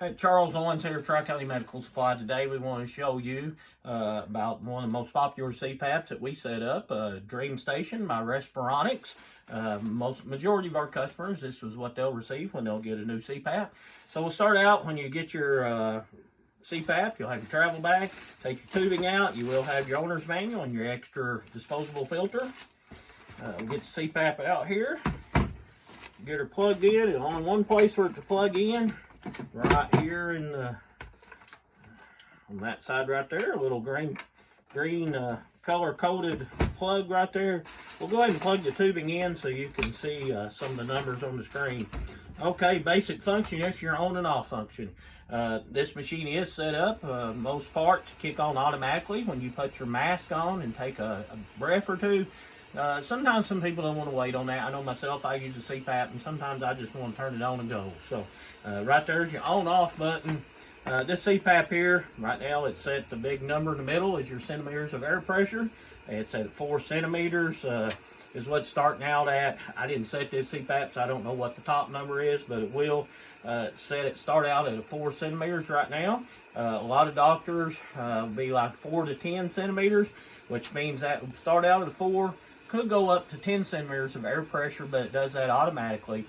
Hey, Charles Owens here, Tri-County Medical Supply. Today we want to show you about one of the most popular Cpaps that we set up, Dream Station by Respironics. Majority of our customers, this is what they'll receive when they'll get a new Cpap. So we'll start out when you get your Cpap, you'll have your travel bag, take your tubing out, you will have your owner's manual and your extra disposable filter. We'll get the Cpap out here, get her plugged in. There's only one place for it to plug in. Right here in the on that side right there, a little green color coded plug right there. We'll go ahead and plug the tubing in so you can see some of the numbers on the screen. Okay, basic function, yes, your on and off function. This machine is set up most part to kick on automatically when you put your mask on and take a breath or two. Sometimes some people don't want to wait on that. I know myself, I use a Cpap, and sometimes I just want to turn it on and go. So right there's your on-off button. This Cpap here, right now it's set, the big number in the middle is your centimeters of air pressure. It's at 4 centimeters is what's starting out at. I didn't set this Cpap, so I don't know what the top number is, but it will start out at 4 centimeters right now. A lot of doctors be like 4 to 10 centimeters, which means that will start out at 4. Could go up to 10 centimeters of air pressure, but it does that automatically.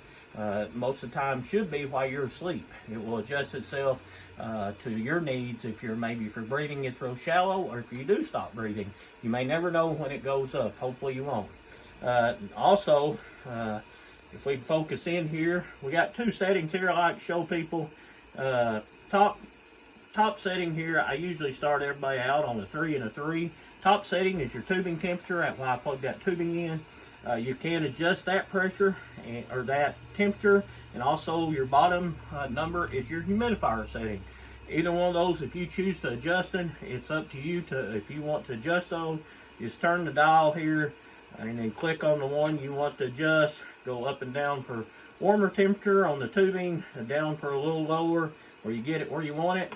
Most of the time should be while you're asleep. It will adjust itself to your needs. If you're breathing gets real shallow, or if you do stop breathing, you may never know when it goes up. Hopefully you won't. Also, if we focus in here, we got 2 settings here I like to show people. Top setting here, I usually start everybody out on a 3 and a 3. Top setting is your tubing temperature. That's why I plug that tubing in. You can adjust that pressure or that temperature, and also your bottom number is your humidifier setting. Either one of those, if you choose to adjust them, it's up to you if you want to adjust those. Just turn the dial here and then click on the one you want to adjust. Go up and down for warmer temperature on the tubing, and down for a little lower where you get it where you want it.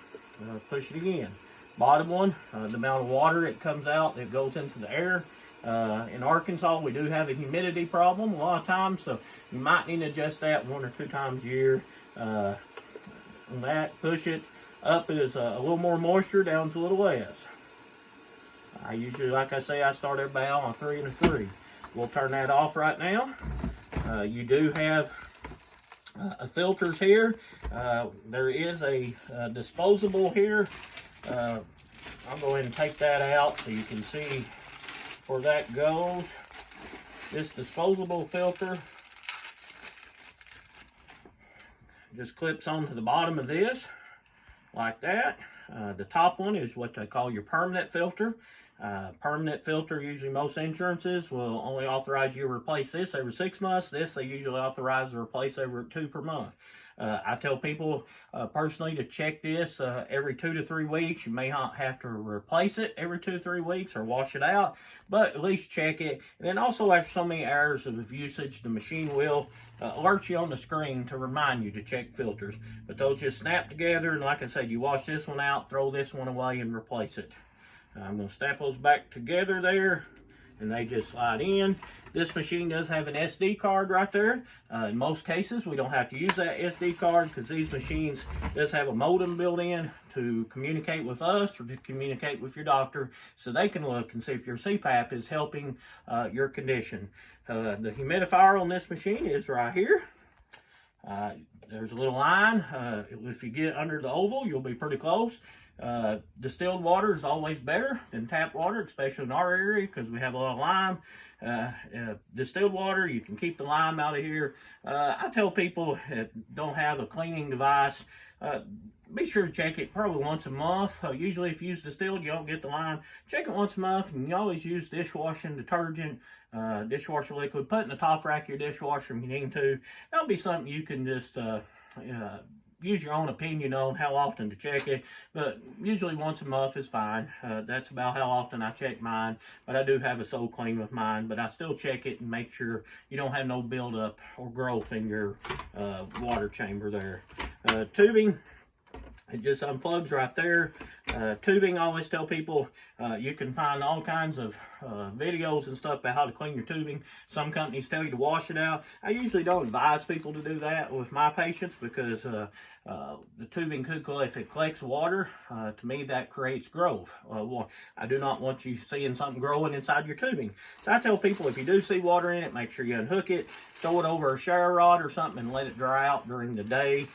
Push it again. Bottom one, the amount of water it comes out that goes into the air. In Arkansas, we do have a humidity problem a lot of times, so you might need to adjust that 1 or 2 times a year. Push it up is a little more moisture, down's a little less. I usually, like I say, I start everybody out on a 3 and a 3. We'll turn that off right now. You do have filters here. There is a disposable here. I'll go ahead and take that out so you can see where that goes. This disposable filter just clips onto the bottom of this like that. The top one is what they call your permanent filter. Permanent filter, usually most insurances will only authorize you to replace this every 6 months. This they usually authorize to replace every 2 per month. I tell people personally to check this every 2 to 3 weeks. You may not have to replace it every 2 to 3 weeks or wash it out, but at least check it. And then also after so many hours of usage, the machine will alert you on the screen to remind you to check filters. But those just snap together, and like I said, you wash this one out, throw this one away, and replace it. I'm going to snap those back together there, and they just slide in. This machine does have an SD card right there. In most cases, we don't have to use that SD card because these machines does have a modem built in to communicate with us or to communicate with your doctor, so they can look and see if your Cpap is helping your condition. The humidifier on this machine is right here. There's a little line. If you get under the oval, you'll be pretty close. Distilled water is always better than tap water, especially in our area because we have a lot of lime. Distilled water, you can keep the lime out of here. I tell people that don't have a cleaning device, be sure to check it probably once a month. Usually if you use distilled, you don't get the lime. Check it once a month, and you always use dishwashing detergent, dishwasher liquid. Put it in the top rack of your dishwasher if you need to. That'll be something you can just use your own opinion on how often to check it, but usually once a month is fine. That's about how often I check mine, but I do have a soul clean with mine, but I still check it and make sure you don't have no buildup or growth in your water chamber there. Tubing, it just unplugs right there. Tubing, I always tell people you can find all kinds of videos and stuff about how to clean your tubing. Some companies tell you to wash it out. I usually don't advise people to do that with my patients because the tubing could, if it collects water, to me that creates growth. I do not want you seeing something growing inside your tubing. So I tell people if you do see water in it, make sure you unhook it, throw it over a shower rod or something and let it dry out during the day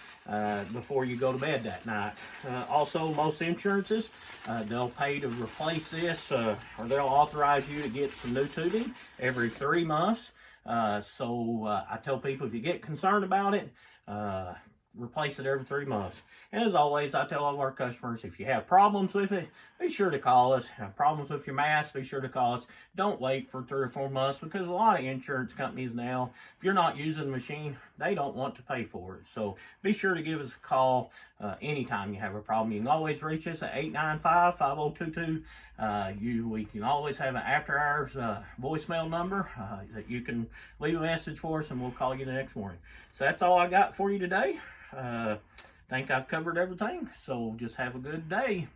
before you go to bed that night. Also, most insurances, they'll pay to replace this or they'll authorize you to get some new tubing every 3 months. So I tell people if you get concerned about it, replace it every 3 months. And as always, I tell all of our customers, if you have problems with it, be sure to call us. Have problems with your mask, be sure to call us. Don't wait for 3 or 4 months because a lot of insurance companies now, if you're not using the machine, they don't want to pay for it. So be sure to give us a call anytime you have a problem. You can always reach us at 895-5022. We can always have an after-hours voicemail number that you can leave a message for us and we'll call you the next morning. So that's all I got for you today. Think I've covered everything, so just have a good day.